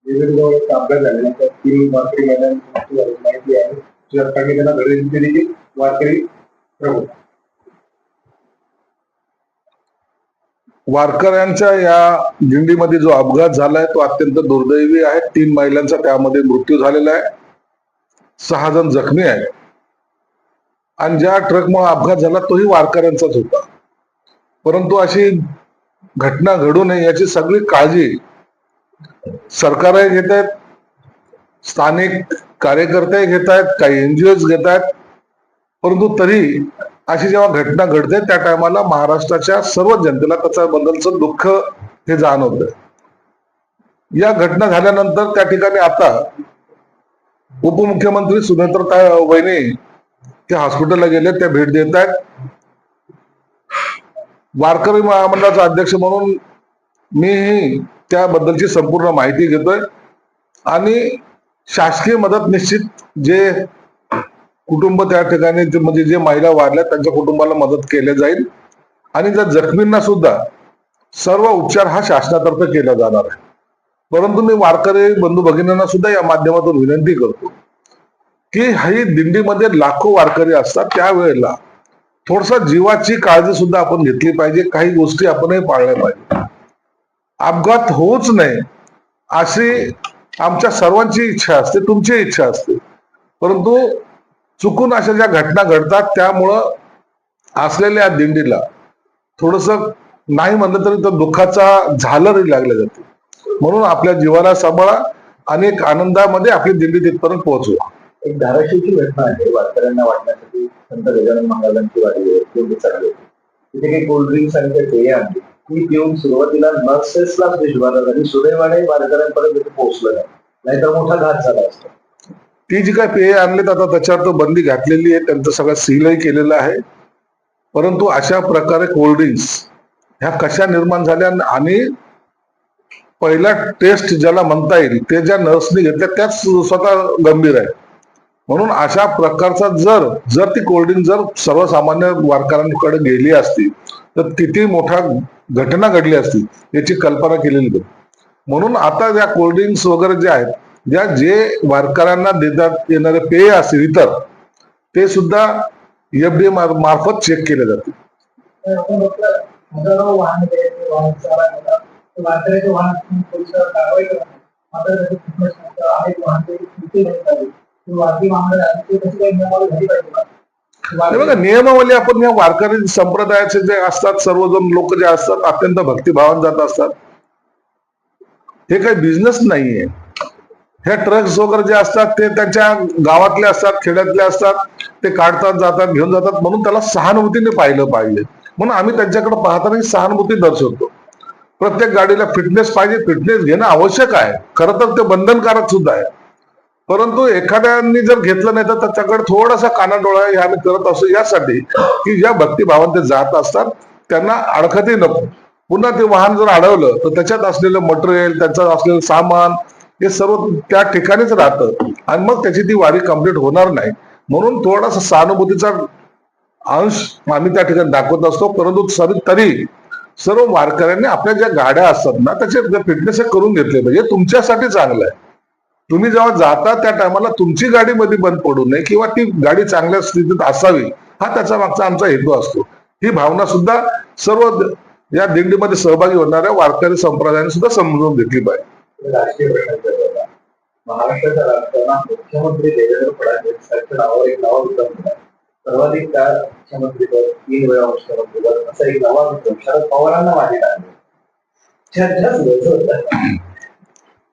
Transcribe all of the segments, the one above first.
विविध अपघात झाल्यानंतर 3 वारकरी महिलांची माहिती आहे. सरकारने त्यांना घरी दिली वारकरी प्रभू. वारकऱ्यांच्या या दिंडीमध्ये जो अपघात झालाय तो अत्यंत दुर्दैवी आहे. 3 महिलांचा त्यामध्ये मृत्यू झालेला आहे, 6 जण जखमी आहेत आणि ज्या ट्रकमुळे अपघात झाला तोही वारकऱ्यांचाच होता. परंतु अशी घटना घडू नये याची सगळी काळजी सरकारही घेत आहेत, स्थानिक कार्यकर्ते घेत आहेत, काही एनजीओज घेत आहेत. परंतु तरी अशी जेव्हा घटना घडते त्या टायमाला महाराष्ट्राच्या सर्व जनतेला त्याच्याबद्दलचं दुःख हे जाणवतं. या घटना झाल्यानंतर त्या ठिकाणी आता उपमुख्यमंत्री सुनेत्राताई वहिनी त्या हॉस्पिटलला गेले, त्या भेट देत आहेत. वारकरी महामंडळाचा अध्यक्ष म्हणून मीही त्याबद्दलची संपूर्ण माहिती घेतोय आणि शासकीय मदत निश्चित जे कुटुंब त्या ठिकाणी म्हणजे जे महिला वारल्या त्यांच्या कुटुंबाला मदत केली जाईल आणि त्या जखमींना सुद्धा सर्व उपचार हा शासनातर्फे केला जाणार आहे. परंतु मी वारकरी बंधू भगिनींना सुद्धा या माध्यमातून विनंती करतो की ही दिंडीमध्ये लाखो वारकरी असतात, त्यावेळेला थोडसा जीवाची काळजी सुद्धा आपण घेतली पाहिजे. काही गोष्टी आपणही पाळल्या पाहिजे. अपघात होऊच नये अशी आमच्या सर्वांची इच्छा असते, तुमची इच्छा असते. परंतु चुकून अशा ज्या घटना घडतात त्यामुळं असलेल्या दिंडीला थोडस नाही म्हणलं तरी तर दुःखाचा झालरही लागला जाते. म्हणून आपल्या जीवाला सांभाळा आणि एक आनंदामध्ये आपली दिंडी तिथपर्यंत पोहोचवा. एक धाराशिवची घटना आहे. वारकऱ्यांना वाटण्यासाठी संत गजानन महाराजांची वाडी चालली होती. तिथे काही कोल्ड्रिंक्स आणि काही पेय आणली. ती पिऊन सुरुवातीला नर्सेसला विश्वास आणि सुदैवाने वारकऱ्यांपर्यंत पोहोचलं नाही, नाहीतर मोठा घात झाला असता. ती जी काय पेय आणलीत आता त्याच्यावर बंदी घातलेली आहे, त्यांचं सगळं सीलही केलेलं आहे. परंतु अशा प्रकारे कोल्ड्रिंक्स ह्या कशा निर्माण झाल्या आणि पहिला टेस्ट ज्याला म्हणता येईल ते ज्या नर्सने घेतल्या त्याच स्वतः गंभीर आहे. म्हणून अशा प्रकारचा जर ती कोल्ड्रिंक जर सर्वसामान्य वारकऱ्यांकडे गेली असती तर किती मोठा घटना घडली असती याची कल्पना केलेली नाही. म्हणून आता या कोल्ड्रिंक्स वगैरे जे आहेत, जे वारकऱ्यांना देण्यात येणारे पेय असतील इतर, ते सुद्धा FDA मार्फत चेक केले जाते. बघा, नियमावली आपण या वारकरी संप्रदायाचे जे असतात, सर्वजण लोक जे असतात अत्यंत भक्तिभावान जात असतात. हे काही बिझनेस नाहीये. ह्या ट्रक्स वगैरे जे असतात ते त्यांच्या गावातले असतात, खेड्यातले असतात, ते काढतात जातात घेऊन जातात. म्हणून त्याला सहानुभूतीने पाहिलं पाहिजे. म्हणून आम्ही त्यांच्याकडे पाहताना सहानुभूती दर्शवतो. प्रत्येक गाडीला फिटनेस पाहिजे, फिटनेस घेणं आवश्यक आहे, खरं तर ते बंधनकारक सुद्धा आहे. परंतु एखाद्याने जर घेतलं नाही तर त्याच्याकडे थोडासा कानाडोळा हे आम्ही करत असतो, यासाठी की ज्या भक्तिभावान ते जात असतात त्यांना अडखतही नको. पुन्हा ते वाहन जर अडवलं तर त्याच्यात असलेलं मटेरियल, त्याच्यात असलेलं सामान हे सर्व त्या ठिकाणीच राहतं आणि मग त्याची ती वारी कंप्लीट होणार नाही. म्हणून थोडासा सहानुभूतीचा अंश आम्ही त्या ठिकाणी दाखवत असतो. परंतु तरी सर्व वारकऱ्यांनी आपल्या ज्या गाड्या असतात ना त्याचे फिटनेस करून घेतले पाहिजे. तुमच्यासाठी चांगलं आहे. तुम्ही जेव्हा जाता त्या टायमाला तुमची गाडी मध्ये बंद पडू नये किंवा ती गाडी चांगल्या स्थितीत असावी, हा त्याचा मागचा आमचा हेतू असतो. ही भावना सुद्धा सर्व या दिंडीमध्ये सहभागी होणाऱ्या वारकरी संप्रदायाने सुद्धा समजून घेतली पाहिजे. राजकीय प्रश्नांच्या महाराष्ट्राच्या राजकारणात मुख्यमंत्री देवेंद्र फडणवीस नावावर एक नवा विक्रम सर्वाधिक काळ मुख्यमंत्रीपद 3 वेळा मुख्यमंत्रीपद असा एक नवा विक्रम शरद पवारांना माहिती आहे.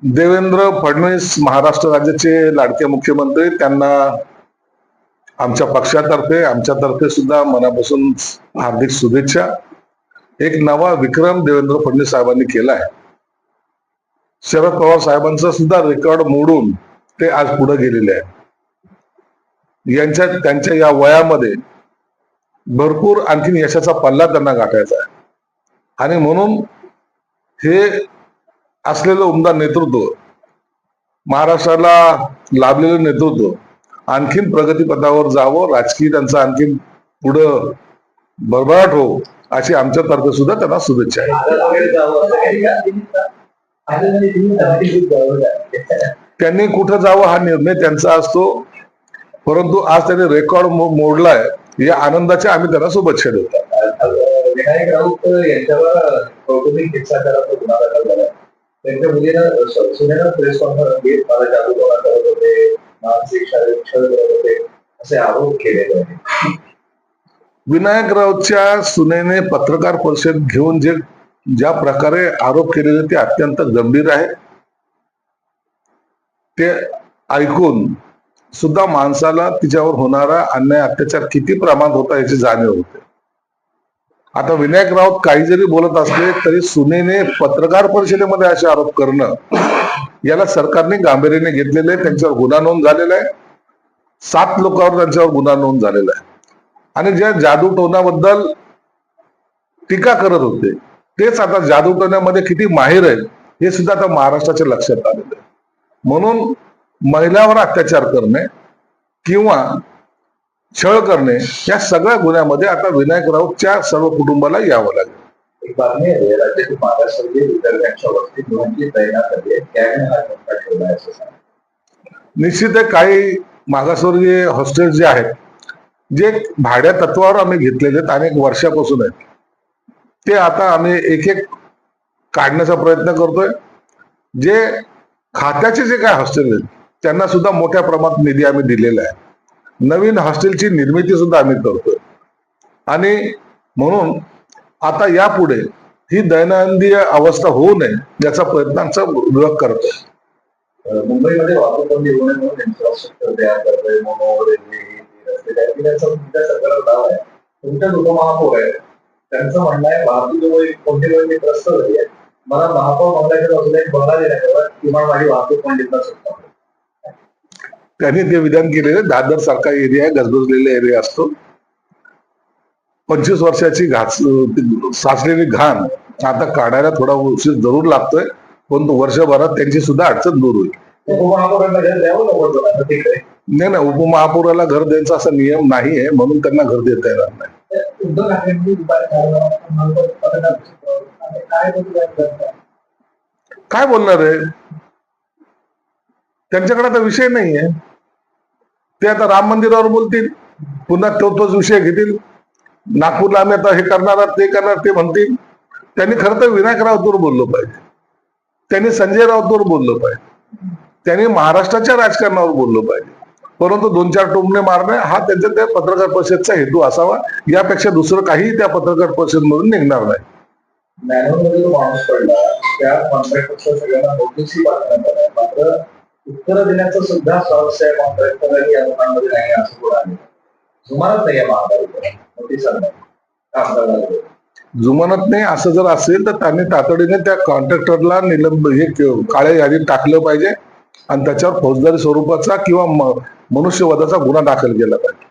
देवेंद्र फडणवीस महाराष्ट्र राज्याचे लाडके मुख्यमंत्री, त्यांना आमच्या पक्षातर्फे आमच्यातर्फे सुद्धा मनापासून हार्दिक शुभेच्छा. एक नवा विक्रम देवेंद्र फडणवीस साहेबांनी केला आहे. शरद पवार साहेबांचा सुद्धा रेकॉर्ड मोडून ते आज पुढे गेलेले आहेत. त्यांच्या या वयामध्ये भरपूर आणखीन यशाचा पल्ला त्यांना गाठायचा आहे आणि म्हणून हे असलेलं उमदा नेतृत्व, महाराष्ट्राला लाभलेलं नेतृत्व आणखीन प्रगतीपथावर जावं, राजकीय त्यांचं आणखीन पुढं भरभराट हो अशी आमच्यातर्फे सुद्धा त्यांना शुभेच्छा आहे. त्यांनी कुठं जावं हा निर्णय त्यांचा असतो, परंतु आज त्यांनी रेकॉर्ड मोडलाय, या आनंदाचे आम्ही त्यांना शुभेच्छा देतो. विनायक राऊत यांच्यावर कौटुंबिक हिंसाचाराचा गुन्हा दाखल झाला. त्यांच्या मुलीनं सुनेनं प्रेस कॉन्फरन्स घेत मला जादूटोणा करत होते, मानसिक शारीरिक छळ करत होते असे आरोप केलेले आहेत. विनायक राऊतच्या सुनेने पत्रकार परिषद घेऊन ज्या प्रकारे आरोप केलेले ते अत्यंत गंभीर आहे. ते ऐकून सुद्धा माणसाला तिच्यावर होणारा अन्याय अत्याचार किती प्रमाणात होता याची जाणीव होते. आता विनायक राऊत काही जरी बोलत असले तरी सुनेने पत्रकार परिषदेमध्ये असे आरोप करणं याला सरकारने गांभीर्याने घेतलेले आहे. त्यांच्यावर गुन्हा नोंद झालेला आहे. 7 लोकांवर त्यांच्यावर गुन्हा नोंद झालेला आहे. आणि ज्या जादूटोण्याबद्दल टीका करत होते तेच आता जादूटोण्यामध्ये किती माहिर आहेत हे सुद्धा आता महाराष्ट्राच्या लक्षात आलेलं आहे. म्हणून महिलांवर अत्याचार करणे किंवा छळ करणे या सगळ्या गुन्ह्यामध्ये आता विनायक राऊतच्या सर्व कुटुंबाला यावं लागेल. एक बातमी आहे, राज्यातील मागासवर्गीय विद्यार्थ्यांच्या वसतिगृहांची तैनात आहे, त्याने हा झटका ठेवला आहे असं सांगितलं. निश्चित आहे, काही मागासवर्गीय हॉस्टेल जे आहेत जे भाड्या तत्वावर आम्ही घेतलेले आहेत अनेक वर्षापासून आहेत, ते आता आम्ही एक एक काढण्याचा प्रयत्न करतोय. जे खात्याचे जे काय हॉस्टेल आहेत त्यांना सुद्धा मोठ्या प्रमाणात निधी आम्ही दिलेला आहे. नवीन हॉस्टेलची निर्मिती सुद्धा आम्ही करतोय. आणि म्हणून आता यापुढे ही दैनंदिन अवस्था होऊ नये याचा प्रयत्नांचा विभाग करतोय. मुंबईमध्ये वाहतूक बंदी होऊ नये म्हणून इन्फ्रास्ट्रक्चर तयार करतोय, मोनो रेल्वे रस्ते तयार केल्याचं तुमच्या सरकारला दावा आहे. तुमच्या उपमहापौर आहे, त्यांचं म्हणणं आहे वाहतुकीमुळे कोणती मी त्रस्त झाली आहे, मला महापौर बंगल्याच्या बाजूला एक बंगला देण्यात किंवा माझी वाहतूक पंडितला सुद्धा. त्यांनी ते विधान केलेले. दादर सारखा एरिया आहे, गजबजलेला एरिया असतो. 25 वर्षाची साचलेली घाण आता काढायला थोडा उशीर जरूर लागतोय, परंतु वर्षभरात त्यांची सुद्धा अडचण दूर होईल. उपमहापौरांना घर द्यावं नाही, उपमहापौराला घर द्यायचा असा नियम नाही आहे, म्हणून त्यांना घर देता येणार नाही. काय बोलणार आहे, त्यांच्याकडे आता विषय नाहीये. ते आता राम मंदिरावर बोलतील, पुन्हा तोच विषय घेतील. नागपूरला आम्ही आता हे करणार ते करणार ते म्हणतील. त्यांनी खरं तर विनायक राऊतवर बोललो पाहिजे, त्यांनी संजय राऊतवर बोललो पाहिजे, त्यांनी महाराष्ट्राच्या राजकारणावर बोललो पाहिजे. परंतु 2-4 टोमणे मारणे हा त्यांच्या त्या पत्रकार परिषदेचा हेतू असावा. यापेक्षा दुसरं काही त्या पत्रकार परिषदेमधून निघणार नाही. मॅन्युअलमध्ये जो माणूस पडला त्या कॉन्ट्रॅक्टरच्या सगळ्यांना नोटीसही पाठवण्यात आल्या, मात्र उत्तर देण्याचं सुद्धा स्वारस्य या कॉन्ट्रॅक्टरही या लोकांमध्ये नाही असं पुढे आले. जुमानत नाही या महागाईवर जुमानत नाही असं जर असेल तर त्यांनी तातडीने त्या कॉन्ट्रॅक्टरला काळ्या यादीत टाकलं पाहिजे आणि त्याच्यावर फौजदारी स्वरूपाचा किंवा मनुष्यवधाचा गुन्हा दाखल केला पाहिजे.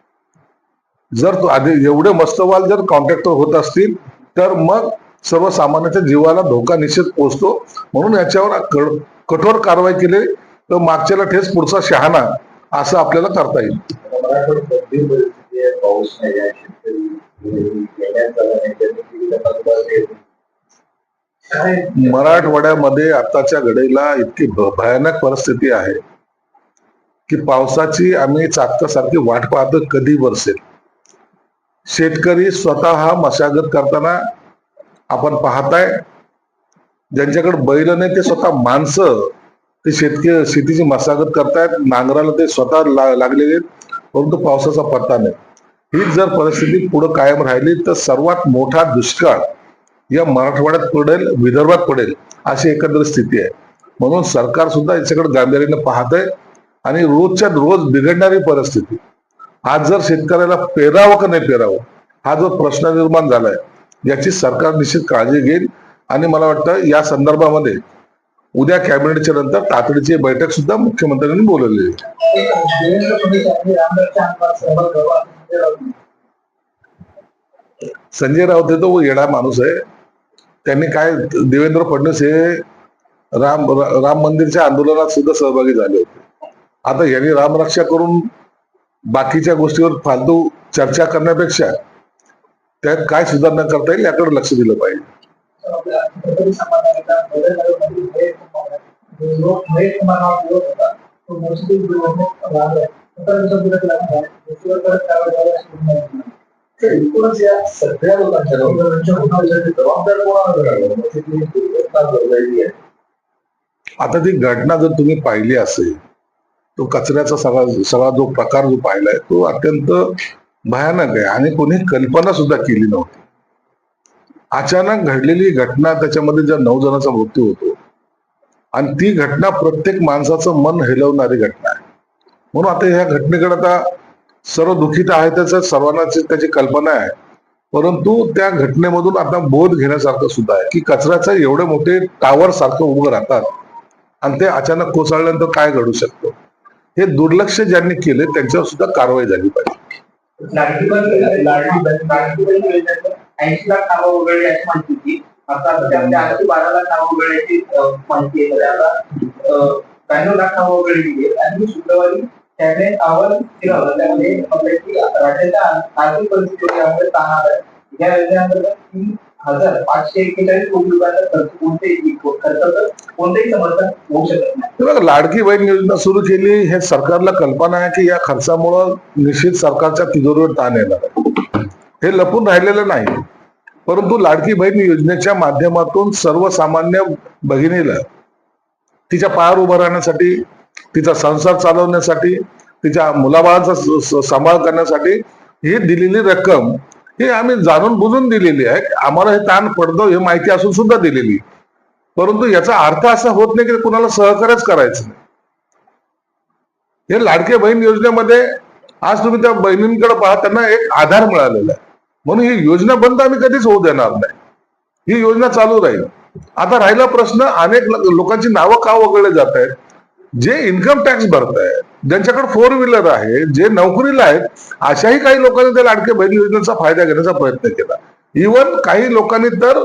जर तो आधी एवढे मस्तवाल जर कॉन्ट्रॅक्टर होत असतील तर मग सर्वसामान्याच्या जीवाला धोका निश्चित पोहोचतो. म्हणून याच्यावर कठोर कारवाई केली तर मागच्याला ठेस पुढचा शहाणा असं आपल्याला करता येईल. पाऊस नाही, मराठवाड्यामध्ये आताच्या घडीला इतकी भयानक परिस्थिती आहे की पावसाची आम्ही चातकासारखी वाट पाहतो कधी बरसेल. शेतकरी स्वतः मशागत करताना आपण पाहताय, ज्यांच्याकडे बैल नाही ते स्वतः माणसं ते शेतीची मशागत करतायत, नांगराला ते स्वतः लागलेले, परंतु पावसाचा पत्ता नाही. ही जर परिस्थिती पुढे कायम राहिली तर सर्वात मोठा दुष्काळ या मराठवाड्यात पडेल, विदर्भात पडेल अशी एकंदर स्थिती आहे. म्हणून सरकार सुद्धा याच्याकडे गांभीर्याने पाहतंय आणि रोजच्या रोज बिघडणारी परिस्थिती. आज जर शेतकऱ्याला पेरावं का नाही पेरावं हा जो प्रश्न निर्माण झालाय याची सरकार निश्चित काळजी घेईल. आणि मला वाटतं या संदर्भामध्ये उद्या कॅबिनेटच्या नंतर तातडीची बैठक सुद्धा मुख्यमंत्र्यांनी बोलवली. संजय राऊत हे तो येडा माणूस आहे. त्यांनी काय देवेंद्र फडणवीस हे राम मंदिरच्या आंदोलनात सुद्धा सहभागी झाले होते. आता यांनी रामरक्षा करून बाकीच्या गोष्टीवर फालतू चर्चा करण्यापेक्षा त्यात काय सुधारणा करता येईल याकडे लक्ष दिलं पाहिजे. आपल्या छत्रपती संभाजीनगरला बदलनगरमधील महेश कुमार हा युवक होता. तो मोर्शीतील दुर्घटनेत वारला. 17 दिवसापूर्वी त्याला मृत्यूवर परत कारवाई अशी माहिती. तर एकूणच या सगळ्या लोकांच्या होण्यासाठी जबाबदार कोणाला करावं म्हणजे ती दुर्घटना घडलेली आहे. आता ती घटना जर तुम्ही पाहिली असेल, तो कचऱ्याचा सगळा जो प्रकार जो पाहिलाय तो अत्यंत भयानक आहे आणि कोणी कल्पना सुद्धा केली नव्हती. अचानक घडलेली घटना, त्याच्यामध्ये ज्या 9 जणांचा मृत्यू होतो आणि ती घटना प्रत्येक माणसाचं मन हेलवणारी घटना आहे. म्हणून आता ह्या घटनेकडे आता सर्व दुःखित आहे, त्याचं सर्वांनाच त्याची कल्पना आहे. परंतु त्या घटनेमधून आता बोध घेण्यासारखं सुद्धा आहे की कचऱ्याचं एवढे मोठे टावर सारखं उभं राहतात आणि ते अचानक कोसळल्यानंतर काय घडू शकतं, हे दुर्लक्ष ज्यांनी केले त्यांच्यावर सुद्धा कारवाई झाली पाहिजे. लाडकी बहीण योजनेत 80 लाख नावं वगळली अशी माहिती होती. आता त्यामध्ये आणखी 12 लाख नावं वगळण्याची माहिती आहे. तर आता 92 लाख नावं वगळली गेली आणि शुक्रवारी त्याने अहवाल दिला होता. त्यामध्ये राज्याच्या आर्थिक परिस्थितीवर ताण आला. या योजनेअंतर्गत 3,541 कोटी रुपयांचा खर्चाचं कोणतेही समर्थन होऊ शकत नाही. बघा, लाडकी बहीण योजना सुरू केली हे सरकारला कल्पना आहे की या खर्चामुळं निश्चित सरकारच्या तिजोरीवर ताण येणार आहे. हे लपून राहिलेलं नाही. परंतु लाडकी बहीण योजनेच्या माध्यमातून सर्वसामान्य भगिनीला तिच्या पायावर उभं राहण्यासाठी, तिचा संसार चालवण्यासाठी, तिच्या मुलाबाळांचा सांभाळ करण्यासाठी ही दिलेली रक्कम ही आम्ही जाणून बुजून दिलेली आहे. आम्हाला हे ताण पडतो हे माहिती असून सुद्धा दिलेली. परंतु याचा अर्थ असा होत नाही की कुणाला सहकार्यच करायचं नाही. हे लाडक्या बहीण योजनेमध्ये आज तुम्ही त्या बहिणींकडे पहा, त्यांना एक आधार मिळालेला आहे. म्हणून ही योजना बंद आम्ही कधीच होऊ देणार नाही. ही योजना चालू राहील. आता राहिला प्रश्न, अनेक लोकांची नावं का वगळले जात आहेत? जे इन्कम टॅक्स भरत आहेत, ज्यांच्याकडे 4 व्हीलर आहे, जे नोकरीला आहेत, अशाही काही लोकांनी त्या लाडक्या बहीण योजनेचा फायदा घेण्याचा प्रयत्न केला. इव्हन काही लोकांनी तर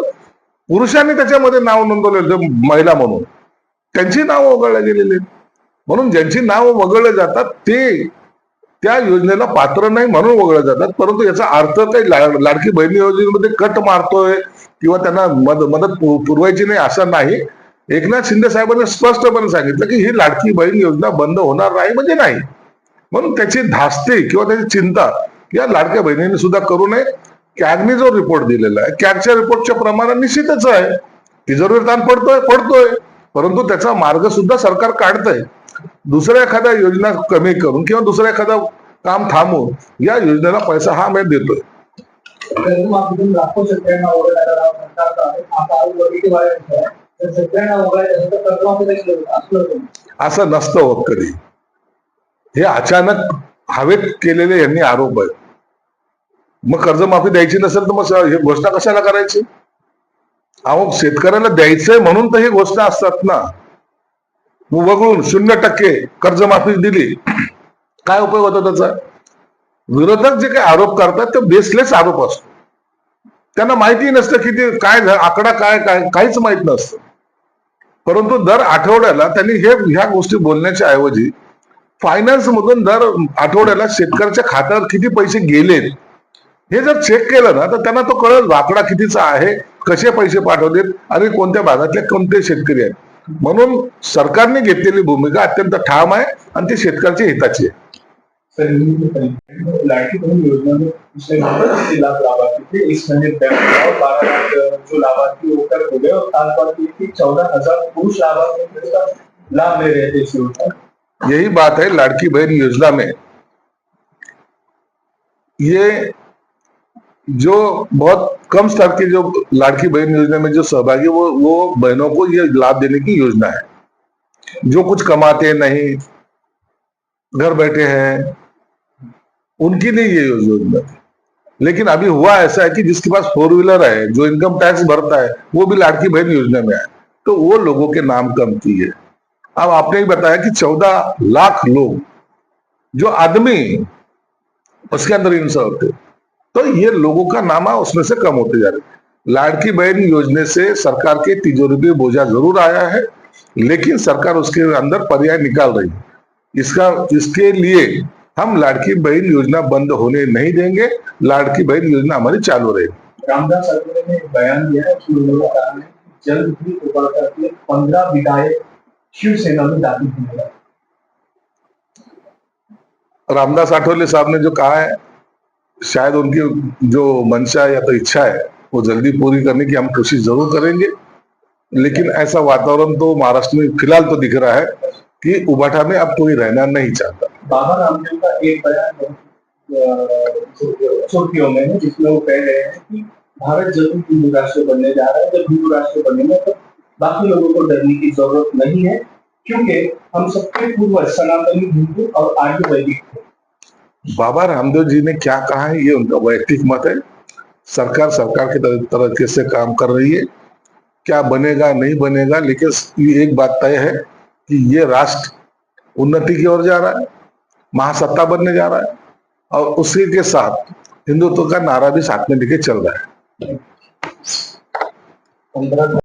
पुरुषांनी त्याच्यामध्ये नाव नोंदवले महिला म्हणून, त्यांची नावं वगळल्या गेलेली. म्हणून ज्यांची नावं वगळले जातात ते त्या योजनेला पात्र नाही म्हणून वगळले जातात. परंतु याचा अर्थ काही लाडकी बहीण योजनेमध्ये कट मारतोय किंवा त्यांना मदत पुरवायची नाही असं नाही. एकनाथ शिंदे साहेबांनी स्पष्टपणे सांगितलं की ही लाडकी बहीण योजना बंद होणार नाही म्हणजे नाही. म्हणून त्याची धास्ती किंवा त्याची चिंता या लाडक्या बहिणींनी सुद्धा करू नये. कॅगनी जो रिपोर्ट दिलेला आहे, कॅगच्या रिपोर्टच्या प्रमाणात निश्चितच आहे तिजोरीवर ताण पडतोय, परंतु त्याचा मार्ग सुद्धा सरकार काढतंय. दुसऱ्या एखाद्या योजना कमी करून किंवा दुसऱ्या एखादं काम थांबवून या योजनेला पैसा हा मी देतोय. लाखो शेतकऱ्यांना वगळण्याचा सरकारचा आहे. आता शेतकऱ्यांना वगळायचं असं नसतं होत कधी. हे अचानक हवेत केलेले यांनी आरोप आहेत. मग कर्जमाफी द्यायची नसेल तर मग ही घोषणा कशाला करायची? अहो, शेतकऱ्याला द्यायचंय म्हणून तर ही घोषणा असतात ना. वगळून 0% कर्जमाफी दिली, काय उपयोग होतो त्याचा? विरोधक जे काही आरोप करतात ते बेसलेस आरोप असतो. त्यांना माहिती नसतं की ते काय आकडा काय काहीच माहित नसतं. परंतु दर आठवड्याला त्यांनी ह्या गोष्टी बोलण्याच्या ऐवजी फायनान्स मधून दर आठवड्याला शेतकऱ्याच्या खात्यावर किती पैसे गेलेत हे जर चेक केलं ना तर त्यांना तो कळेल आकडा कितीचा आहे, कसे पैसे पाठवलेत आणि कोणत्या भागातले कोणते शेतकरी आहेत. म्हणून सरकारने घेतलेली भूमिका अत्यंत ठाम आहे आणि ती शेतकऱ्याच्या हिताची आहे. लाडकी बहन योजना में पिछले 10 लाख लाभार्थी थे, इस महीने 12 लाख जो लाभार्थी होकर हो गए और खास बात ये कि 14,000 पुरुष लाभार्थी इसका लाभ ले रहे थे इस योजना। यही बात है लाड़की बहन योजना में, ये जो बहुत कम स्तर की जो लाड़की बहन योजना में जो सहभागी वो बहनों को ये लाभ देने की योजना है। जो कुछ कमाते नहीं, घर बैठे हैं, उनके लिए ये योजना थी। लेकिन अभी हुआ ऐसा है कि जिसके पास 4 व्हीलर है, जो इनकम टैक्स भरता है, वो भी लाड़की बहन योजना में है, तो वो लोगों के नाम कम की है। अब आपने ही बताया कि 14 लाख लोग जो आदमी उसके अंदर इंसान होते, तो ये लोगों का नामा उसमें से कम होते जा रहे। लाड़की बहन योजना से सरकार के तिजोरी पे बोझा जरूर आया है, लेकिन सरकार उसके अंदर पर्याय निकाल रही है। इसके लिए हम लाड़की बहन योजना बंद होने नहीं देंगे। लाड़की बहन योजना हमारी चालू रहेगी। रामदास अठवले ने एक बयान दिया है उसमें उन्होंने कहा है कि जल्द ही उबाटा के 15 विधायक शिवसेना में दाखिल होंगे। रामदास आठवले साहब ने जो कहा है, शायद उनकी जो मंशा या तो इच्छा है वो जल्दी पूरी करने की हम कोशिश जरूर करेंगे, लेकिन ऐसा वातावरण तो महाराष्ट्र में फिलहाल तो दिख रहा है कि उबाटा में अब कोई रहना नहीं चाहता। बाबा रामदेव का एक बयान सुर्खियों में है जिसमें वो कह रहे हैं कि भारत जब हिंदू राष्ट्र बनने जा रहा है, जब हिंदू राष्ट्र बनने में तो बाकी लोगों को डरने की जरूरत नहीं है क्योंकि हम सबके पूर्वज सनातनी हिंदू और आर्य वैदिक थे। बाबा रामदेव जी ने क्या कहा है ये उनका वैयक्तिक मत है। सरकार के तरीके से काम कर रही है, क्या बनेगा नहीं बनेगा, लेकिन ये एक बात तय है कि ये राष्ट्र उन्नति की ओर जा रहा है, महासत्ता बनने जा रहा है और उसी के साथ हिंदुत्व का नारा भी साथ में लेके चल रहा है।